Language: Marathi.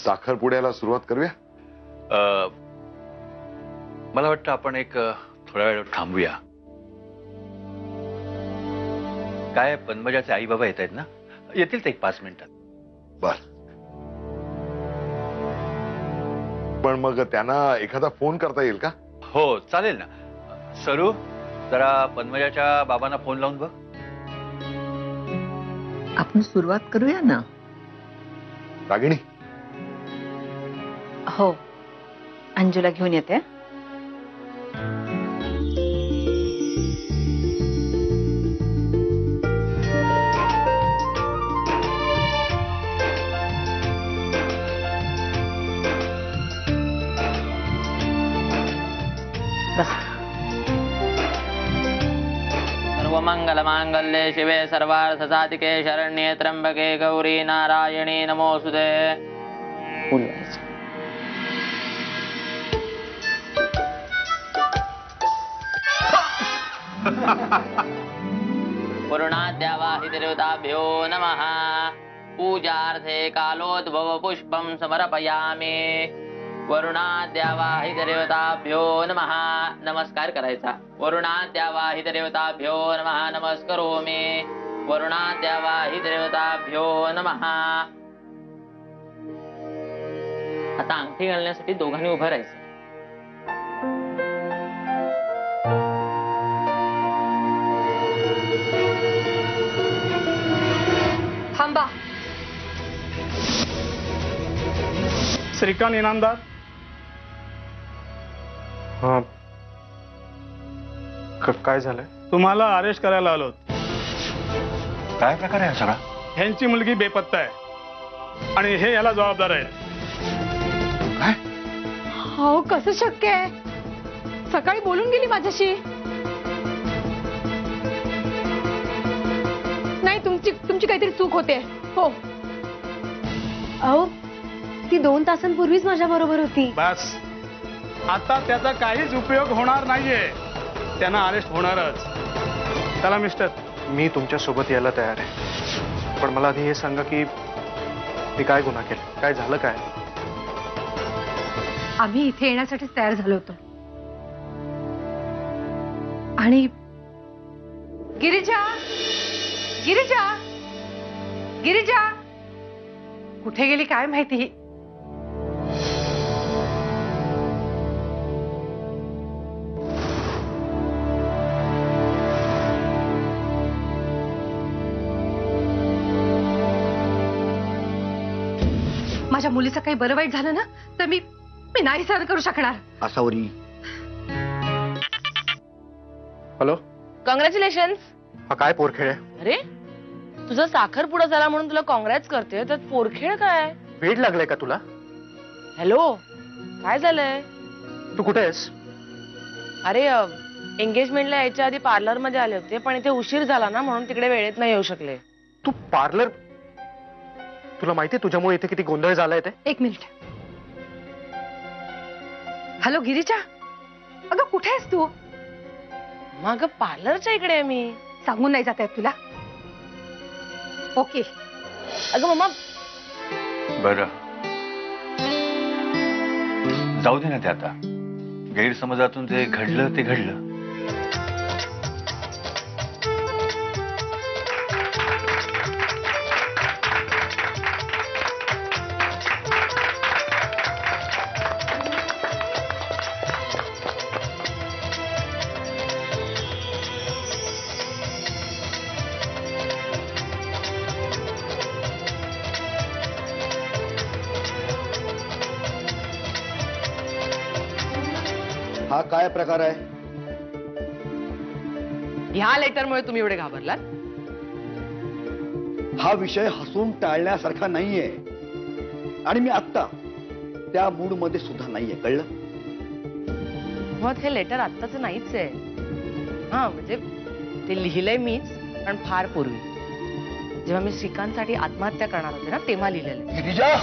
साखरपुड्याला सुरुवात करूया. मला वाटतं आपण एक थोडा वेळ थांबूया. काय पद्मजाचे आई बाबा येत आहेत ना, येतील ते एक 5 मिनिटात. बर. पण मग त्यांना एखादा फोन करता येईल का? हो चालेल ना. सरू, जरा पद्मजाच्या बाबांना फोन लावून बघ. आपण सुरुवात करूया ना. रागिणी. हो, अंजुला घेऊन येते. सर्वमंगल मांगल्ये शिवे सर्वार्थ साधिके शरण्ये त्र्यंबके गौरी नारायणी नमोस्तुते. पूर्णाद्यावाहिदेवताभ्यो नमः. पूजार्थे कालोद्भव पुष्पं समर्पयामि. वरुणाद्यावाहिदेवताभ्यो नमः. नमस्कार करायचा. वरुणाद्यावाहिदेवताभ्यो नमः. नमस्करोमि. वरुणाद्यावाहिदेवताभ्यो नमः. आता अंगठी घालण्यासाठी दोघांनी उभं राहायचं. थांबा. श्रीकांत इनामदार. हा, काय झालंय? तुम्हाला अरेस्ट करायला आलो. काय प्रकार आहे हा सगळा? ह्यांची मुलगी बेपत्ता आहे आणि हे याला जबाबदार आहे. काय? हो, कसं शक्य आहे? सकाळी बोलून गेली माझ्याशी. नाही, तुमची काहीतरी चूक होते. हो. अहो, ती 2 तासांपूर्वीच माझ्या बरोबर होती. बस, आता त्याचा काहीच उपयोग होणार नाहीये. त्यांना अरेस्ट होणारच. चला मिस्टर. मी तुमच्या सोबत यायला तयार आहे, पण मला आधी हे सांगा की मी काय गुन्हा केला, काय झालं काय? आम्ही इथे येण्यासाठी तयार झालो होतो आणि गिरिजा, गिरिजा, गिरिजा कुठे गेली काय माहिती. माझ्या मुलीचं काही बरं वाईट झालं ना तर मी नाही सहन करू शकणार. आसावरी. हॅलो. कॉंग्रॅच्युलेशन्स. हा काय पोरखेळ आहे? अरे, तुझा साखरपुडा झाला म्हणून तुला कॉंग्रॅट्स करते, त्यात पोरखेळ काय? वेड लागलाय का तुला? हॅलो, काय झालंय? तू कुठे आहेस? अरे, एंगेजमेंटला यायच्या आधी पार्लर मध्ये आले होते, पण इथे उशीर झाला ना म्हणून तिकडे वेळेत नाही येऊ शकले. तू पार्लर? तुला माहिती तुझ्यामुळे इथे किती गोंधळ झालाय ते? एक मिनिट. हॅलो गिरिजा, अगं कुठे आहेस तू? मग पार्लरच्या इकडे आहे मी. सांगून नाही जात तुला? ओके. अगं मम्मा. बरं, जाऊ दे ना ते आता. गैरसमजातून जे घडलं ते घडलं. हा काय प्रकार आहे? ह्या लेटरमुळे तुम्ही एवढे घाबरलात? हा विषय हसून टाळण्यासारखा नाहीये आणि मी आत्ता त्या मूड मध्ये सुद्धा नाहीये, कळलं? मग हे लेटर आत्ताच नाहीच आहे. हा म्हणजे ते लिहिलंय मीच, पण फार पूर्वी, जेव्हा मी श्रीकांतसाठी आत्महत्या करणार होते ना तेव्हा लिहिलेलं. गिरिजा,